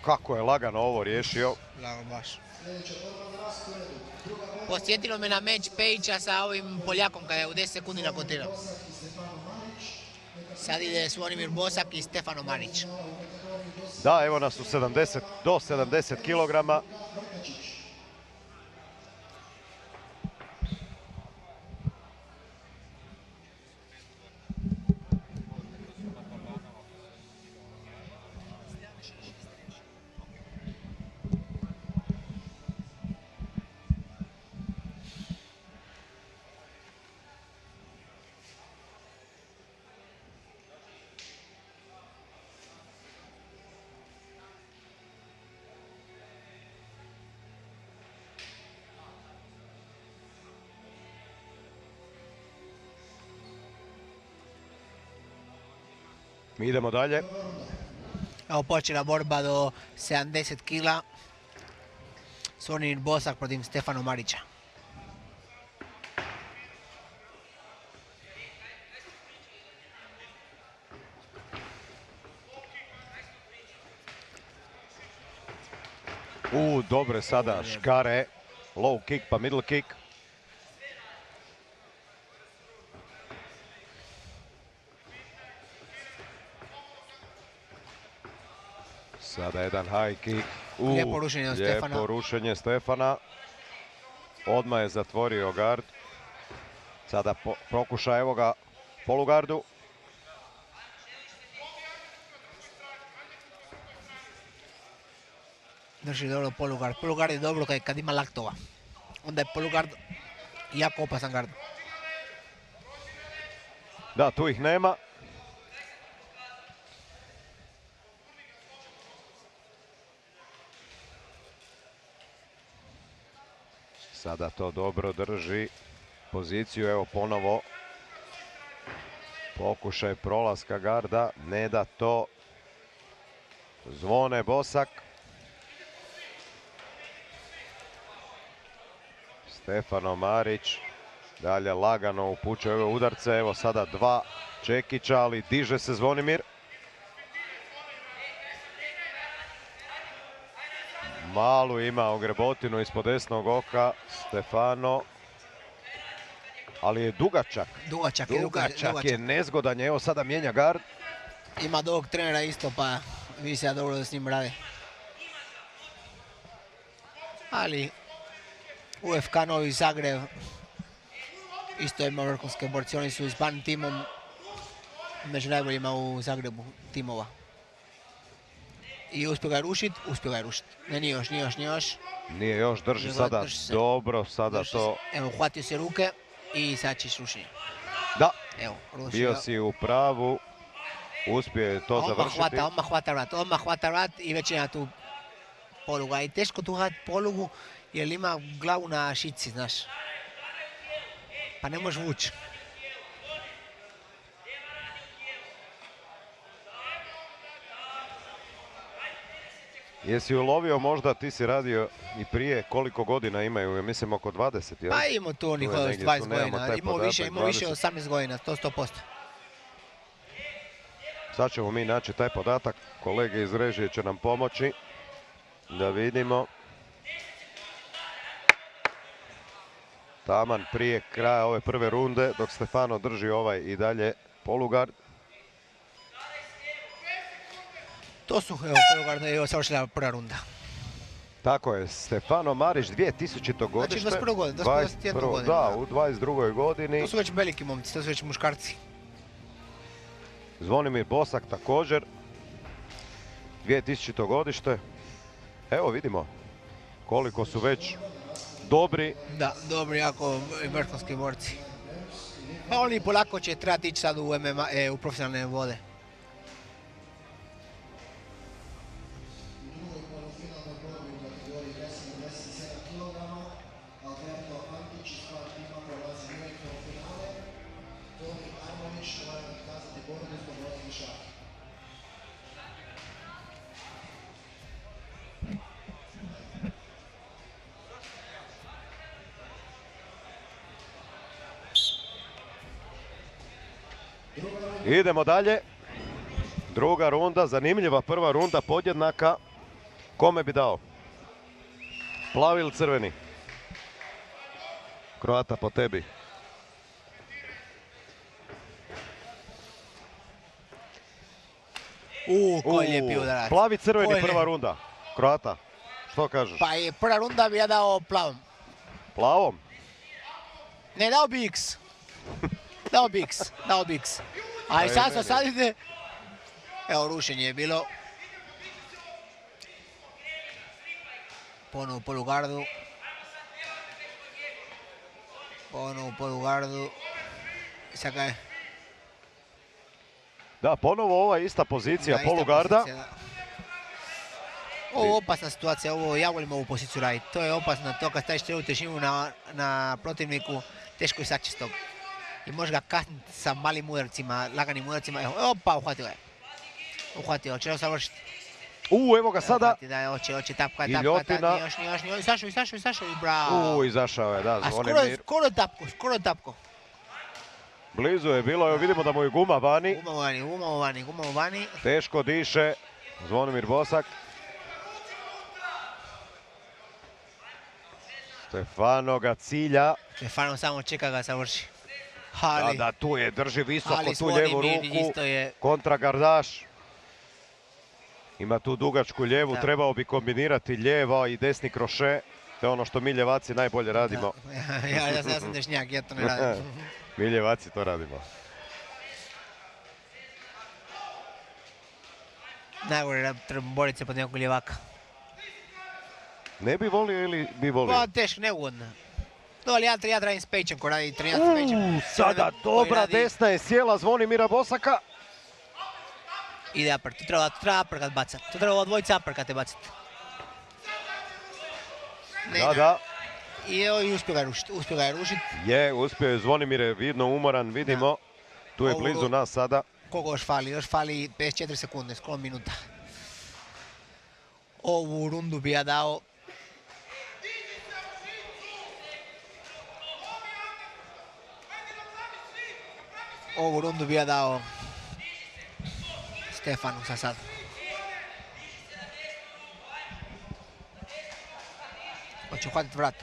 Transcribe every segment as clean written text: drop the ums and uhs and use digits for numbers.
kako je lagano ovo riješio. Lagano baš. Posjetilo me na meč Pejića sa ovim Poljakom kada je u 10 sekundi nakotirao. Sad ide Zvonimir Bosak i Stefano Marić. Da, evo nas u 70 do 70 kg. Mi idemo dalje. Evo počela borba do 70 kg. Zvonimir Bosak protiv Stefano Marića. Dobre sada škare. Low kick pa middle kick. Sada jedan high kick. Lijepo rušenje od Stefana. Lijepo rušenje Stefana. Odmah je zatvorio gard. Sada prokuša, evo ga, polugardu. Drži dobro polugard. Polugard je dobro kad ima laktova. Onda je polugard jako opasan gard. Da, tu ih nema. Sada to dobro drži poziciju, evo ponovo pokušaj prolaska garda, ne da to Zvone Bosak. Stefano Marić dalje lagano upućuje ove udarce, evo sada dva Čekića, ali diže se Zvonimir. Malu ima ogrebotinu ispod desnog oka Stefano, ali je dugačak. Dugačak je nezgodan, evo sada mijenja gard. Ima dugog trenera isto, pa vidi se dobro da s njim rade. Ali UFK Novi Zagreb isto ima vrhunske borci, oni su s ban timom među najboljima u Zagrebu timova. I uspio ga je rušit. Ne, nije još. Nije još, drži sada dobro, sada to... Evo, hvatio se ruke i sad ćeš rušenje. Da, evo, bio si u pravu, uspio je to završiti. Odmah hvata vrat i već ima tu poluga. I teško tu hvat polugu jer ima glavu na šici, znaš. Pa ne može vući. Jesi ulovio možda, ti si radio i prije, koliko godina imaju, ja mislim oko 20, jel? Pa imamo tu onih 20 godina, imamo više od 18 godina, to 100%. Sad ćemo mi naći taj podatak, kolege iz režije će nam pomoći da vidimo. Taman prije kraja ove prve runde, dok Stefano drži ovaj i dalje polugard. To su, evo, polugardno je savršila prva runda. Tako je, Stefano Marić, 2000. godište. Znači, 21. godine, 21. godine. Da, u 22. godini. To su već veliki momci, to su već muškarci. Zvonimir Bosak također, 2000. godište. Evo vidimo koliko su već dobri. Da, dobri, jako vrhunski borci. Pa oni polako će trebati ići sad u MMA, u profesionalne vode. Idemo dalje. Druga runda, zanimljiva prva runda podjednaka. Kome bi dao? Plavi ili crveni? Kroata po tebi. Koji lijepi udarac. Plavi crveni prva runda. Kroata, što kažeš? Pa i prva runda bi ja dao plavom. Plavom? Ne, dao bi X. Dao bi X. A i sad ide... Evo, rušenje je bilo. Ponovo u polugardu. Sada je... Da, ponovo ova ista pozicija polugarda. Ovo je opasna situacija, ja volim ovu poziciju raditi. To je opasno, to kad staviš cijelu težinu na protivniku, teško je saći s tog. I možeš ga kasniti sa malim udarcima, laganim udarcima. Opa, uhvatio je. Uhvatio, će ovo savršiti. Evo ga sada. Hoće, tapka, još nije. Izašao i bravo. Izašao je, da, Zvonimir. Skoro tapko. Blizu je bilo, evo vidimo da mu je guma vani. Guma vani. Teško diše Zvonimir Bosak. Stefano ga cilja. Stefano samo čeka ga savrši. Da, tu je, drži visoko tu lijevu ruku. Kontra gardaš. Ima tu dugačku lijevu, trebao bi kombinirati lijeva i desni kroše. To je ono što mi ljevaci najbolje radimo. Ja sam dešnjak, ja to ne radim. Mi ljevaci to radimo. Najgore da treba boriti se pod nekog ljevaka. Ne bi volio ili bi volio? Pa teško, neugodno. Ali ja radim s Pejčem ko radi trenirati s Pejčem. Sada dobra desna je sjela Zvonimira Bosaka. Ide uppercut, tu treba uppercut bacat. Tu treba dvojica uppercute bacat. Da. I uspio ga je rušiti. Uspio je, Zvonimir je vidno umoran, vidimo. Tu je blizu nas sada. Koliko još fali? Još fali 54 sekunde, skoro minuta. Ovu rundu bi ja dao... Stefanu za sad. Hoće uhvatiti vrat.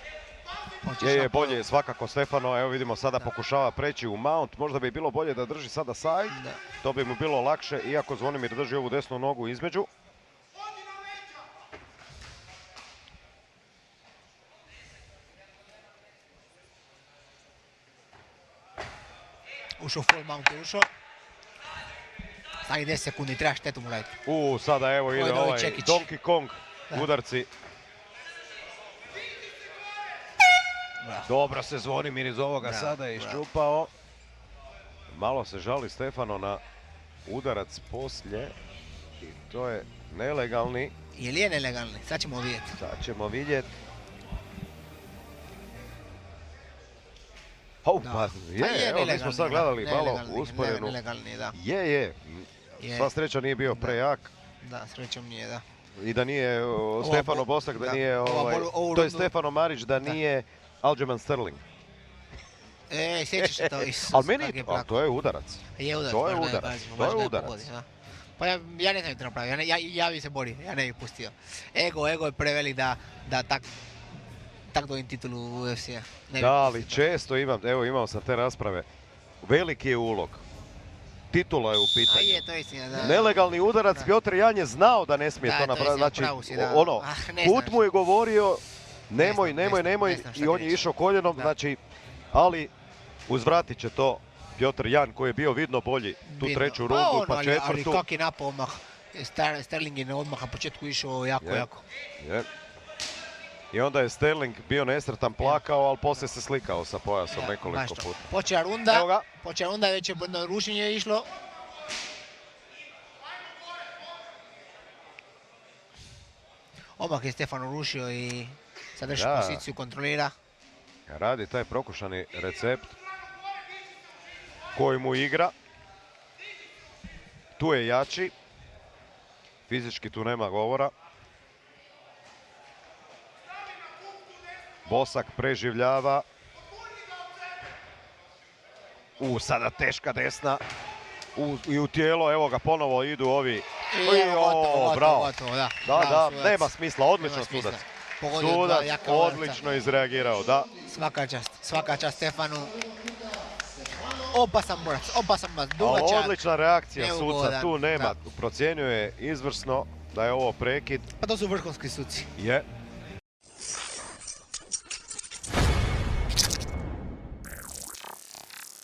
Bolje je svakako Stefano, evo vidimo sada pokušava preći u mount, možda bi bilo bolje da drži sada side, to bi mu bilo lakše, iako Zvonimir drži ovu desnu nogu između. Ušao full mount je ušao. Stani 10 sekundi, treba štetu mu raditi. Sada evo ide ovaj Donkey Kong udarci. Dobro se Zvonimir iz ovoga sada je iščupao. Malo se žali Stefano na udarac poslije. I to je nelegalni. Ili je nelegalni? Sad ćemo vidjeti. Evo mi smo sad gledali malo usporenu. Nelegalni, da. Je. Sva sreća nije bio prejak. Da, srećom nije, da. I da nije Stefano Bosak, da nije to je Stefano Marić, da nije Aljamain Sterling. Sjećaš se to. Ali meni, to je udarac. To je udarac. Pa ja ne znam to napravio, ja bi se borio, ja ne bi pustio. Ego je prevelik da tak dojim titulu u UFC-a. Da, ali često imao sam te rasprave. Veliki je ulog. Titula je u pitanju. To je istina, da. Nelegalni udarac, Piotr Jan je znao da ne smije to napraviti. Znači, Kut mu je govorio nemoj i on je išao koljenom, znači, ali uzvratit će to Piotr Jan koji je bio vidno bolji tu treću rundu pa četvrtu. Ali kak je napao odmah, Sterling je odmah na početku išao jako. I onda je Sterling bio nesretan, plakao, ali poslije se slikao sa pojasom nekoliko puta. Počela runda, već je rušenje išlo. Odmah je Stefano rušio i sad drži poziciju, kontrolira. Radi taj prokušani recept koji mu igra. Tu je jači. Fizički tu nema govora. Bosak preživljava. Sada teška desna. I u tijelo, evo ga, ponovo idu ovi Bravo. Da. Da, nema smisla, odlično sudac. Sudac odlično izreagirao, da. Svaka čast Stefanu. Opasan borac, dugačak. Odlična reakcija suca, tu nema, procjenjuje izvrsno da je ovo prekid. Pa to su vrhunski suci. Je.